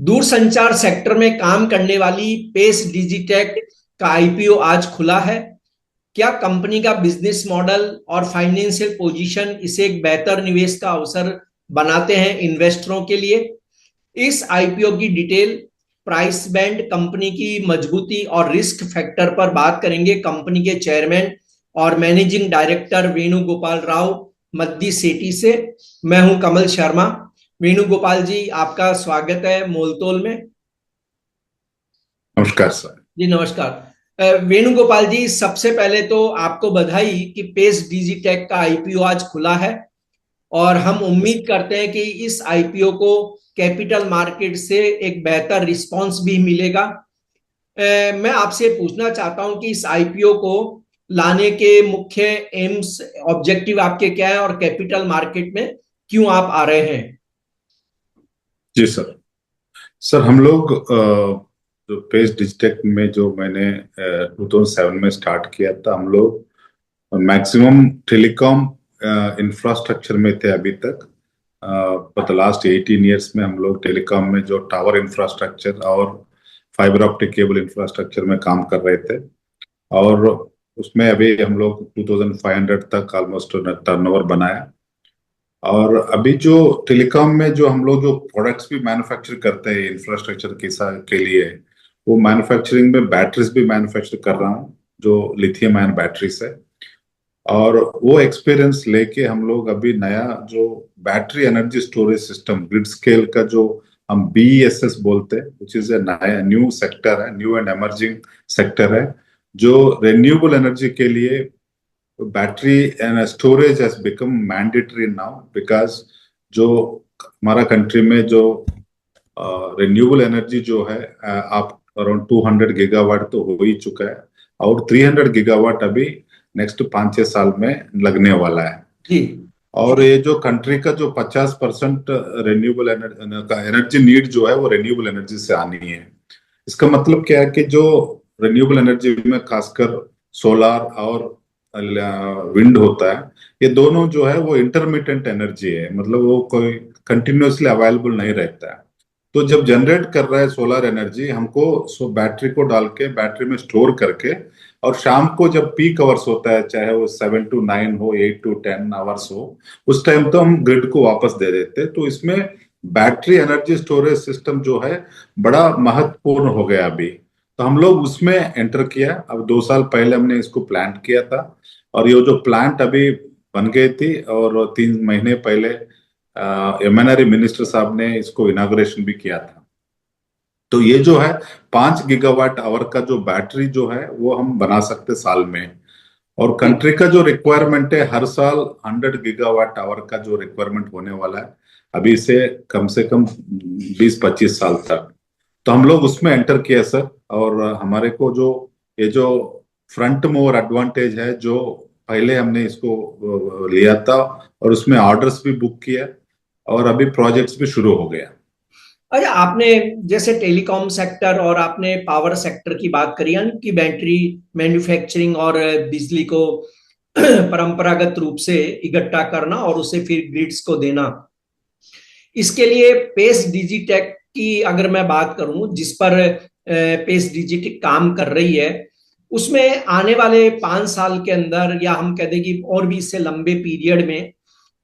दूरसंचार सेक्टर में काम करने वाली पेस डिजिटेक का आईपीओ आज खुला है। क्या कंपनी का बिजनेस मॉडल और फाइनेंशियल पोजीशन इसे एक बेहतर निवेश का अवसर बनाते हैं इन्वेस्टरों के लिए? इस आईपीओ की डिटेल, प्राइस बैंड, कंपनी की मजबूती और रिस्क फैक्टर पर बात करेंगे कंपनी के चेयरमैन और मैनेजिंग डायरेक्टर वेणुगोपाल राव मद्दिसेट्टी से। मैं हूं कमल शर्मा। वेणुगोपाल जी, आपका स्वागत है मोलतोल में। नमस्कार सर। जी नमस्कार। वेणुगोपाल जी, सबसे पहले तो आपको बधाई कि पेस डिजिटेक का आईपीओ आज खुला है और हम उम्मीद करते हैं कि इस आईपीओ को कैपिटल मार्केट से एक बेहतर रिस्पांस भी मिलेगा। मैं आपसे पूछना चाहता हूं कि इस आईपीओ को लाने के मुख्य एम्स, ऑब्जेक्टिव आपके क्या है और कैपिटल मार्केट में क्यों आप आ रहे हैं? जी सर। सर हम लोग जो पेस डिजिटेक में जो मैंने 2007 में स्टार्ट किया था, हम लोग मैक्सिमम टेलीकॉम इंफ्रास्ट्रक्चर में थे अभी तक। बट लास्ट 18 इयर्स में हम लोग टेलीकॉम में जो टावर इंफ्रास्ट्रक्चर और फाइबर ऑप्टिक केबल इंफ्रास्ट्रक्चर में काम कर रहे थे। और उसमें अभी हम लोग 2500 तक ऑलमोस्ट टर्नओवर बनाया। और अभी जो टेलीकॉम में जो हम लोग जो प्रोडक्ट्स भी मैन्युफैक्चर करते हैं इंफ्रास्ट्रक्चर के लिए, वो मैन्युफैक्चरिंग में बैटरीज भी मैन्युफैक्चर कर रहा हूँ जो लिथियम आयन बैटरीज है। और वो एक्सपीरियंस लेके हम लोग अभी नया जो battery energy storage system grid scale का जो हम BESS बोलते हैं, विच इज ए नया न्यू सेक्टर है, न्यू एंड एमर्जिंग सेक्टर है, जो रिन्यूएबल एनर्जी के लिए battery and storage has become mandatory now. Because जो हमारा कंट्री में जो रिन्यूएबल एनर्जी जो है, आप अराउंड 200 गीगावाट तो हो ही चुका है और 300 गीगावाट अभी नेक्स्ट 5-6 साल में लगने वाला है। जी। और ये जो कंट्री का जो 50% रिन्यूएबल एनर्जी नीड जो है वो रिन्यूएबल एनर्जी से आनी है। इसका मतलब क्या है कि जो रिन्यूएबल एनर्जी में खासकर सोलार और विंड होता है, ये दोनों जो है वो इंटरमिटेंट एनर्जी है, मतलब वो कोई कंटिन्यूअसली अवेलेबल नहीं रहता है। तो जब जनरेट कर रहा है सोलर एनर्जी, हमको बैटरी को डाल के बैटरी में स्टोर करके, और शाम को जब पीक आवर्स होता है, चाहे वो 7 to 9 हो, 8 to 10 आवर्स हो, उस टाइम तो हम ग्रिड को वापस दे देते। तो इसमें बैटरी एनर्जी स्टोरेज सिस्टम जो है बड़ा महत्वपूर्ण हो गया अभी। तो हम लोग उसमें एंटर किया। अब 2 साल पहले हमने इसको प्लांट किया था और ये जो प्लांट अभी बन गई थी, और 3 महीने पहले MNRE मिनिस्टर साहब ने इसको इनाग्रेशन भी किया था। तो ये जो है 5 गीगावाट आवर का जो बैटरी जो है वो हम बना सकते साल में। और कंट्री का जो रिक्वायरमेंट है, हर साल 100 गीगावाट आवर का जो रिक्वायरमेंट होने वाला है अभी से कम 20-25 साल तक। तो हम लोग उसमें एंटर किया सर। और हमारे को जो ये जो फ्रंट मोवर एडवांटेज है, जो पहले हमने इसको लिया था और उसमें ऑर्डर्स भी बुक किया और अभी प्रोजेक्ट्स भी शुरू हो गया। अच्छा, आपने जैसे टेलीकॉम सेक्टर और आपने पावर सेक्टर की बात करी, यानी कि बैटरी मैन्युफैक्चरिंग और बिजली को परंपरागत रूप से इकट्ठा करना और उसे फिर ग्रिड्स को देना, इसके लिए पेस डिजिटेक की अगर मैं बात करूं, जिस पर पेस डिजिटेक काम कर रही है, उसमें आने वाले 5 साल के अंदर, या हम कह दें कि और भी इससे लंबे पीरियड में,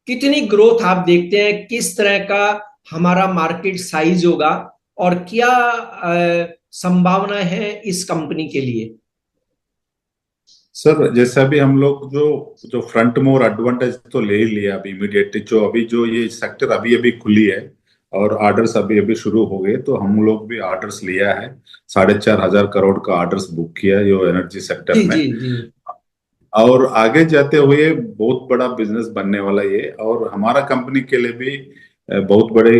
कितनी ग्रोथ आप देखते हैं? किस तरह का हमारा मार्केट साइज होगा और क्या संभावना है इस कंपनी के लिए? सर जैसे अभी हम लोग जो जो फ्रंट मोर एडवांटेज तो ले ही लिया अभी इमीडिएटली। जो अभी जो ये सेक्टर अभी अभी खुली है और ऑर्डर्स अभी अभी शुरू हो गए, तो हम लोग भी ऑर्डर्स लिया है। 4,500 करोड़ का ऑर्डर्स बुक किया है जो एनर्जी सेक्टर जी में। जी जी। और आगे जाते हुए बहुत बड़ा बिजनेस बनने वाला ये, और हमारा कंपनी के लिए भी बहुत बड़े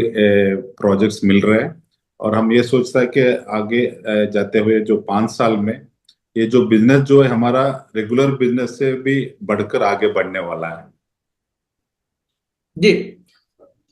प्रोजेक्ट्स मिल रहे हैं। और हम ये सोचता है कि आगे जाते हुए जो 5 साल में ये जो बिजनेस जो है हमारा रेगुलर बिजनेस से भी बढ़कर आगे बढ़ने वाला है। जी।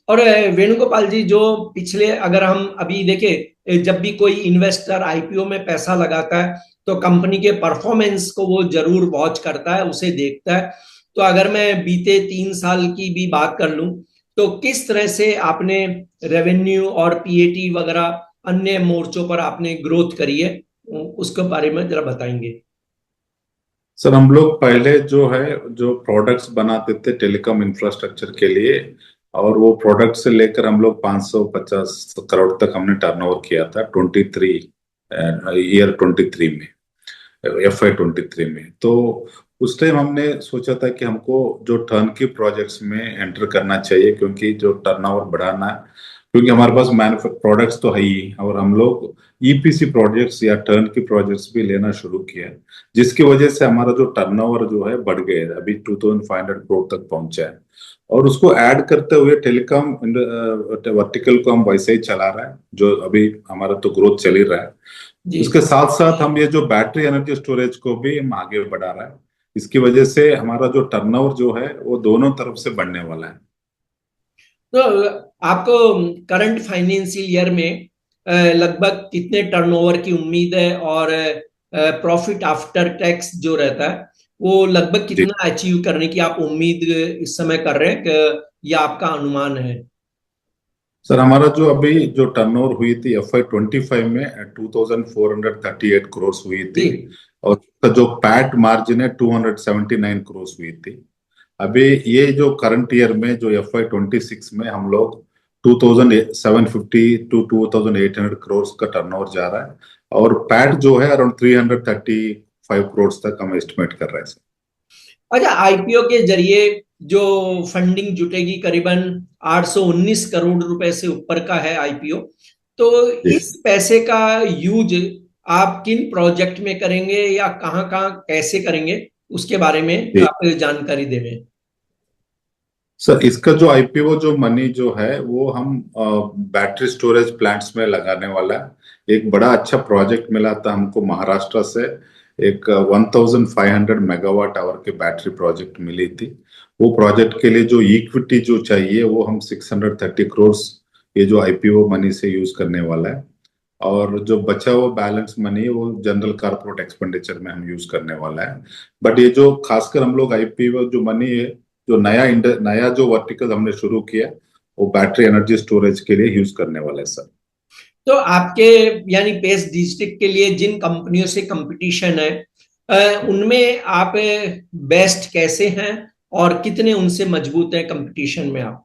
और वेणुगोपाल जी, जो पिछले, अगर हम अभी देखें, जब भी कोई इन्वेस्टर आईपीओ में पैसा लगाता है तो कंपनी के परफॉर्मेंस को वो जरूर वॉच करता है, उसे देखता है। तो अगर मैं बीते 3 साल की भी बात कर लूं, तो किस तरह से आपने रेवेन्यू और पीएटी वगैरह अन्य मोर्चों पर आपने ग्रोथ करी है, उसके बारे में जरा बताएंगे। सर हम लोग पहले जो है जो प्रोडक्ट्स बनाते थे टेलीकॉम इंफ्रास्ट्रक्चर के लिए, और वो प्रोडक्ट से लेकर हम लोग 550 करोड़ तक हमने टर्नओवर किया था 23 ईयर 23 में, FY 23 में। तो उस टाइम हमने सोचा था कि हमको जो टर्न की प्रोजेक्ट्स में एंटर करना चाहिए, क्योंकि जो टर्नओवर बढ़ाना है, क्योंकि हमारे पास प्रोडक्ट्स तो है ही, और हम लोग EPC प्रोजेक्ट्स या टर्न की प्रोजेक्ट्स भी लेना शुरू किया, जिसकी वजह से हमारा जो टर्नओवर जो है बढ़ गया है, अभी 2500 करोड़ तक पहुंचा है। और उसको ऐड करते हुए टेलीकॉम वर्टिकल को हम वैसे ही चला रहा है, जो अभी हमारा तो ग्रोथ चल ही रहा है। जी। उसके साथ साथ हम ये जो बैटरी एनर्जी स्टोरेज को भी हम आगे बढ़ा रहा है। इसकी वजह से हमारा जो टर्नओवर जो है वो दोनों तरफ से बढ़ने वाला है। तो आपको करंट फाइनेंशियल ईयर में लगभग कितने टर्नओवर की उम्मीद है, और प्रॉफिट आफ्टर टैक्स जो रहता है वो लगभग जी कितना अचीव करने की आप उम्मीद इस समय कर रहे हैं, या आपका अनुमान है? सर, हमारा जो अभी जो टर्नओवर हुई थी FY 25 में 2438 करोड़ हुई थी, जी। और उसका जो पैट मार्जिन है 279 करोड़ हुई थी। अभी ये जो करंट ईयर में जो FY 26 में हम लोग 2750 to 2800 करोड़ का टर्नओवर जा रहा है, और पैट जो है अराउंड 335 करोड़ तक हम एस्टिमेट कर रहे हैं सर। अच्छा, आईपीओ के जरिए जो फंडिंग जुटेगी करीबन 819 करोड़ रुपए से ऊपर का है आईपीओ। तो जी इस पैसे का यूज आप किन प्रोजेक्ट में करेंगे, या कहाँ कहाँ कैसे करेंगे, उसके बारे में जी आप जानकारी देंगे। सर, इसका जो IPO जो मनी जो है वो हम बैटरी स्टोरेज प्लांट्स में लगाने वाला है। एक बड़ा अच्छा प्रोजेक्ट मिला था हमको महाराष्ट्र से, एक 1500 मेगावाट आवर के बैटरी प्रोजेक्ट मिली थी। वो प्रोजेक्ट के लिए जो इक्विटी जो चाहिए वो हम 630 करोड़ ये जो IPO मनी से यूज करने वाला है। और जो बचा हुआ बैलेंस मनी है वो जनरल कारपोरेट एक्सपेंडिचर में हम यूज करने वाला है। बट ये जो खासकर हम लोग IPO जो मनी है, जो नया जो वर्टिकल हमने शुरू किया, वो बैटरी एनर्जी स्टोरेज के लिए यूज करने वाला है सर। तो आपके यानी पेस डिस्ट्रिक्ट के लिए जिन कंपनियों से कंपटीशन है, उनमें आप बेस्ट कैसे हैं, और कितने उनसे मजबूत हैं कंपटीशन में आप?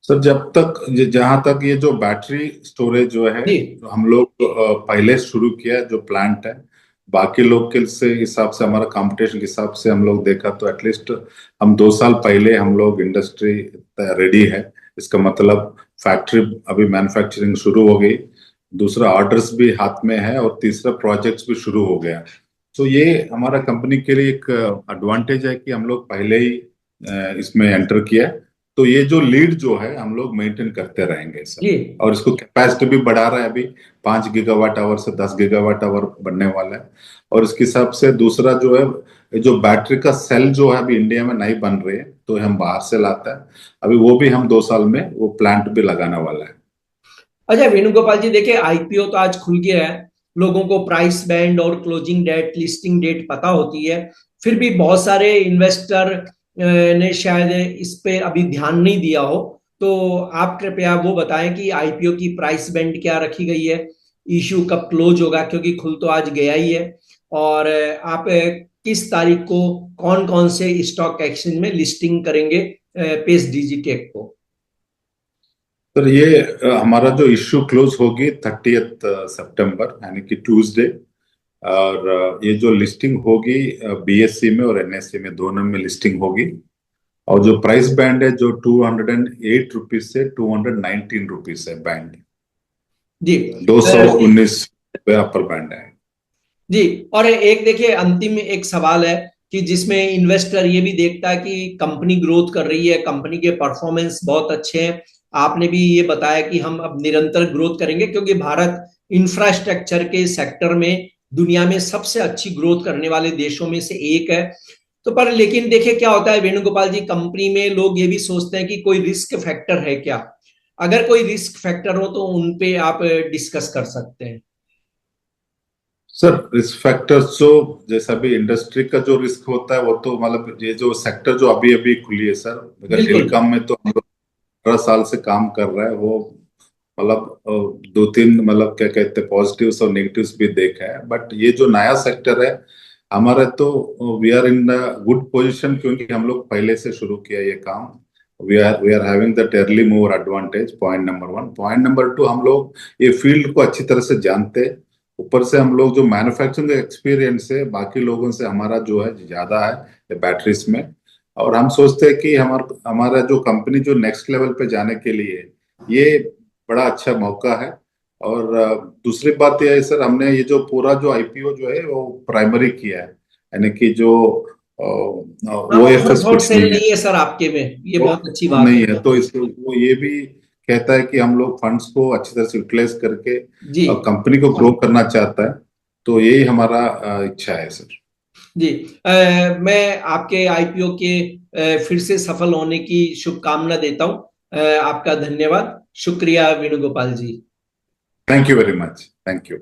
सर, जब तक जहां तक ये जो बैटरी स्टोरेज जो है, जी। जो हम लोग पहले शुरू किया जो प्लांट है, बाकी लोग के से हिसाब से हमारा कंपटीशन के हिसाब से हम लोग देखा तो एटलीस्ट हम 2 साल पहले हम लोग इंडस्ट्री रेडी है। इसका मतलब फैक्ट्री अभी मैन्युफैक्चरिंग शुरू हो गई, दूसरा ऑर्डर्स भी हाथ में है, और तीसरा प्रोजेक्ट्स भी शुरू हो गया। तो ये हमारा कंपनी के लिए एक एडवांटेज है कि हम लोग पहले ही इसमें एंटर किया है। तो ये जो लीड जो है हम लोग मेंटेन करते रहेंगे सर। जी। और इसको कैपेसिटी भी बढ़ा रहा है अभी, 5 गीगावाट आवर से 10 गीगावाट आवर बनने वाला है। और इसके हिसाब से दूसरा जो है, जो बैटरी का सेल जो है अभी इंडिया में नहीं बन रहे हैं, तो हम बाहर से लाता है। अभी वो भी हम 2 साल में वो प्लांट भी लगाने वाला है। अच्छा वेणुगोपाल जी, देखिए आईपीओ तो आज खुल गया है, लोगों को प्राइस बैंड और क्लोजिंग डेट, लिस्टिंग डेट पता होती है। फिर भी बहुत सारे इन्वेस्टर ने शायद इस पे अभी ध्यान नहीं दिया हो। तो आप कृपया वो बताएं कि आईपीओ की प्राइस बैंड क्या रखी गई है, इशू कब क्लोज होगा, क्योंकि खुल तो आज गया ही है। और आप किस तारीख को कौन कौन से स्टॉक एक्सचेंज में लिस्टिंग करेंगे पेस डिजिटेक को? सर, ये हमारा जो इश्यू क्लोज होगी 30 सितंबर यानी कि ट्यूसडे। और ये जो लिस्टिंग होगी BSE में और NSE में, दोनों में लिस्टिंग होगी। और जो प्राइस बैंड है जो 208 रुपीज से 219 रुपीज है बैंड। जी। 219 अपर बैंड है। जी। और एक देखिए अंतिम एक सवाल है कि जिसमें इन्वेस्टर ये भी देखता है कि कंपनी ग्रोथ कर रही है, कंपनी के परफॉर्मेंस बहुत अच्छे हैं। आपने भी ये बताया कि हम अब निरंतर ग्रोथ करेंगे, क्योंकि भारत इंफ्रास्ट्रक्चर के सेक्टर में दुनिया में सबसे अच्छी ग्रोथ करने वाले देशों में से एक है। तो पर लेकिन देखिए क्या होता है वेणुगोपाल जी, कंपनी में लोग ये भी सोचते हैं कि कोई रिस्क फैक्टर है क्या। अगर कोई रिस्क फैक्टर हो तो उन पे आप डिस्कस कर सकते हैं। सर, रिस्क फैक्टर्स जो जैसा भी इंडस्ट्री का जो रिस्क होता है वो तो मतलब ये जो सेक्टर जो अभी अभी खुली है सर, अगर बिल्कुल। टेलीकॉम में तो हम लोग 15 साल से काम कर रहा है, वो मतलब दो तीन मतलब क्या कहते हैं पॉजिटिव्स और नेगेटिव्स भी देखा है, बट ये जो नया सेक्टर है हमारा, तो we are in the good position, क्योंकि हम लोग पहले से शुरू किया ये काम। We are having that early mover advantage, point number one. Point number two, हम लोग ये फील्ड को अच्छी तरह से जानते हैं। ऊपर से हम लोग जो मैन्युफैक्चरिंग एक्सपीरियंस है बाकी लोगों से हमारा जो है ज्यादा है बैटरीज में। और हम सोचते हैं कि हमारा हमारा जो कंपनी जो नेक्स्ट लेवल पे जाने के लिए ये बड़ा अच्छा मौका है। और दूसरी बात यह है सर, हमने ये जो पूरा जो आईपीओ जो है वो प्राइमरी किया है, यानी कि जो हाँ, O F over S shot कुछ सेल नहीं है। नहीं है सर आपके में, ये वो बहुत अच्छी वो बात नहीं है। है, तो इसको वो ये भी कहता है कि हम लोग फंड्स को अच्छी तरह से यूटिलाइज करके जी कंपनी को ग्रो करना चाहता है। तो यही हमारा इच्छा है सर। जी। मैं आपके आईपीओ के फिर से सफल होने की शुभकामना देता हूं। आपका धन्यवाद, शुक्रिया Venugopal ji. Thank you very much, thank you.